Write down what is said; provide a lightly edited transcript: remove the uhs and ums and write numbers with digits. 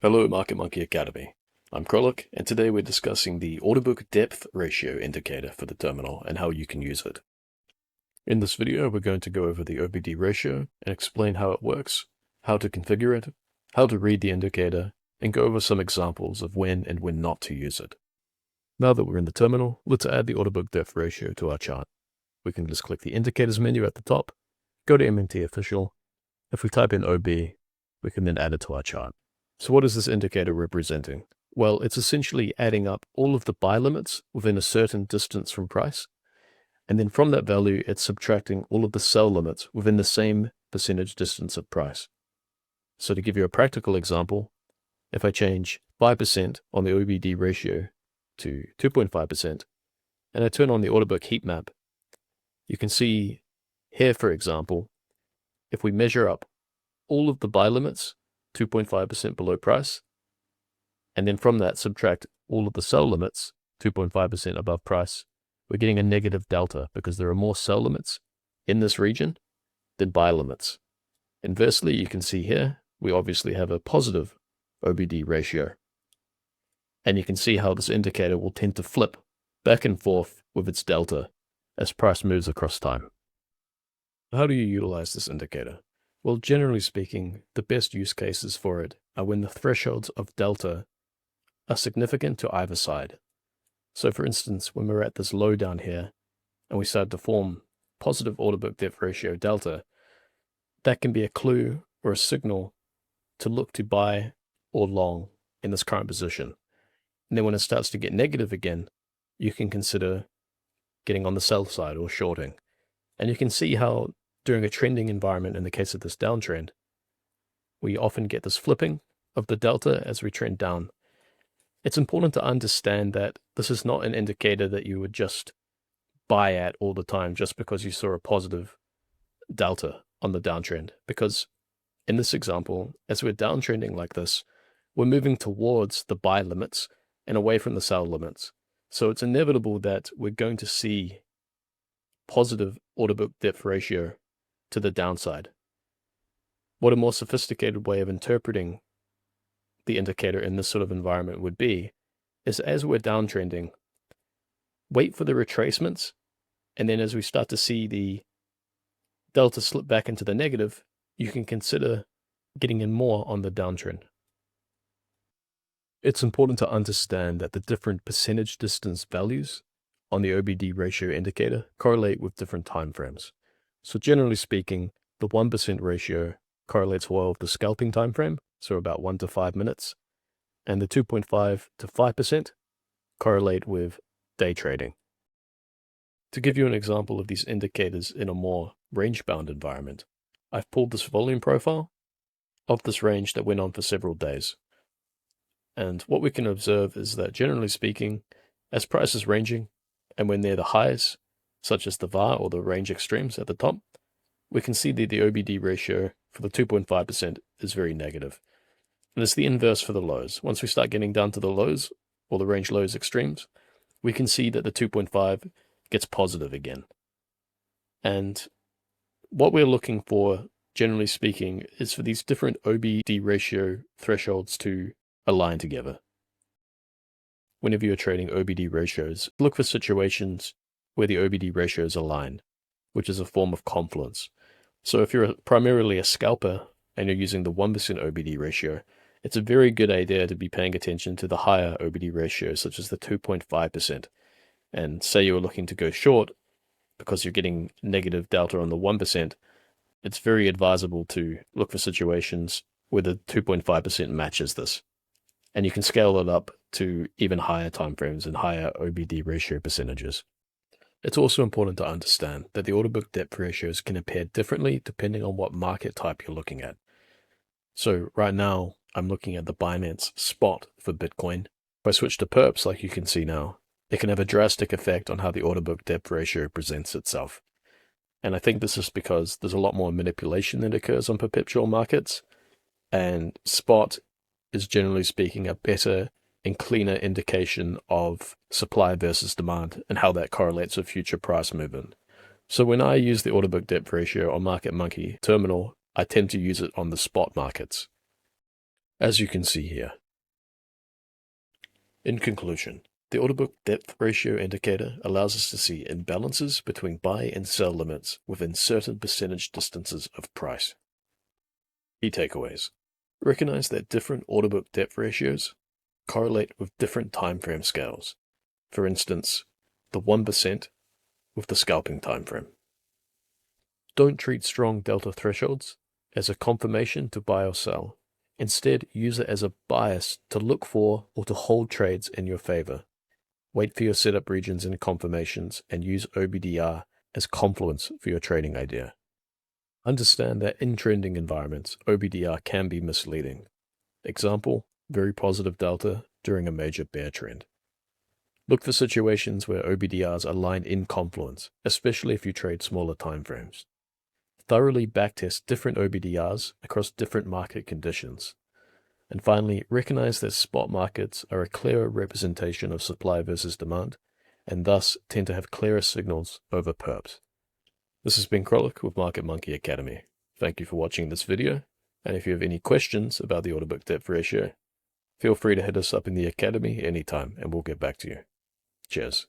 Hello, Market Monkey Academy. I'm Krolok, and today we're discussing the order book depth ratio indicator for the terminal and how you can use it. In this video, we're going to go over the OBD ratio and explain how it works, how to configure it, how to read the indicator, and go over some examples of when and when not to use it. Now that we're in the terminal, let's add the order book depth ratio to our chart. We can just click the indicators menu at the top, go to MMT Official. If we type in OB, we can then add it to our chart. So what is this indicator representing? Well, it's essentially adding up all of the buy limits within a certain distance from price. And then from that value, it's subtracting all of the sell limits within the same percentage distance of price. So to give you a practical example, if I change 5% on the OBD ratio to 2.5%, and I turn on the order book heat map, you can see here, for example, if we measure up all of the buy limits 2.5% below price, and then from that subtract all of the sell limits 2.5% above price, we're getting a negative delta because there are more sell limits in this region than buy limits. Inversely, you can see here, we obviously have a positive OBD ratio. And you can see how this indicator will tend to flip back and forth with its delta as price moves across time. How do you utilize this indicator? Well, generally speaking, the best use cases for it are when the thresholds of delta are significant to either side. So for instance, when we're at this low down here and we start to form positive order book depth ratio delta, that can be a clue or a signal to look to buy or long in this current position. And then when it starts to get negative again, you can consider getting on the sell side or shorting. And you can see how during a trending environment, in the case of this downtrend, we often get this flipping of the delta as we trend down. It's important to understand that this is not an indicator that you would just buy at all the time just because you saw a positive delta on the downtrend. Because in this example, as we're downtrending like this, we're moving towards the buy limits and away from the sell limits. So it's inevitable that we're going to see positive order book depth ratio to the downside. What a more sophisticated way of interpreting the indicator in this sort of environment would be is as we're downtrending, wait for the retracements, and then as we start to see the delta slip back into the negative, you can consider getting in more on the downtrend. It's important to understand that the different percentage distance values on the OBD ratio indicator correlate with different time frames. So generally speaking, the 1% ratio correlates well with the scalping time frame, so about 1 to 5 minutes, and the 2.5 to 5% correlate with day trading. To give you an example of these indicators in a more range-bound environment, I've pulled this volume profile of this range that went on for several days. And what we can observe is that generally speaking, as price is ranging, and when near the highs, such as the VAR or the range extremes at the top, we can see that the OBD ratio for the 2.5% is very negative. And it's the inverse for the lows. Once we start getting down to the lows, or the range lows extremes, we can see that the 2.5 gets positive again. And what we're looking for, generally speaking, is for these different OBD ratio thresholds to align together. Whenever you're trading OBD ratios, look for situations where the OBD ratios align, which is a form of confluence. So if you're primarily a scalper and you're using the 1% OBD ratio, it's a very good idea to be paying attention to the higher OBD ratios, such as the 2.5%. And say you're looking to go short because you're getting negative delta on the 1%, it's very advisable to look for situations where the 2.5% matches this. And you can scale it up to even higher timeframes and higher OBD ratio percentages. It's also important to understand that the order book depth ratios can appear differently depending on what market type you're looking at. So right now, I'm looking at the Binance spot for Bitcoin. If I switch to perps, like you can see now, it can have a drastic effect on how the order book depth ratio presents itself. And I think this is because there's a lot more manipulation that occurs on perpetual markets, and spot is generally speaking a better and cleaner indication of supply versus demand and how that correlates with future price movement. So when I use the order book depth ratio on Market Monkey terminal, I tend to use it on the spot markets. as you can see here. In conclusion, the order book depth ratio indicator allows us to see imbalances between buy and sell limits within certain percentage distances of price. Key takeaways. Recognize that different order book depth ratios correlate with different time frame scales. For instance, the 1% with the scalping time frame. Don't treat strong delta thresholds as a confirmation to buy or sell. Instead, use it as a bias to look for or to hold trades in your favor. Wait for your setup regions and confirmations, and use OBDR as confluence for your trading idea. Understand that in trending environments, OBDR can be misleading. Example, very positive delta during a major bear trend. Look for situations where OBDRs align in confluence, especially if you trade smaller timeframes. Thoroughly backtest different OBDRs across different market conditions. And finally, recognize that spot markets are a clearer representation of supply versus demand, and thus tend to have clearer signals over perps. This has been Krolik with Market Monkey Academy. Thank you for watching this video, and if you have any questions about the order book depth ratio, feel free to hit us up in the Academy anytime and we'll get back to you. Cheers.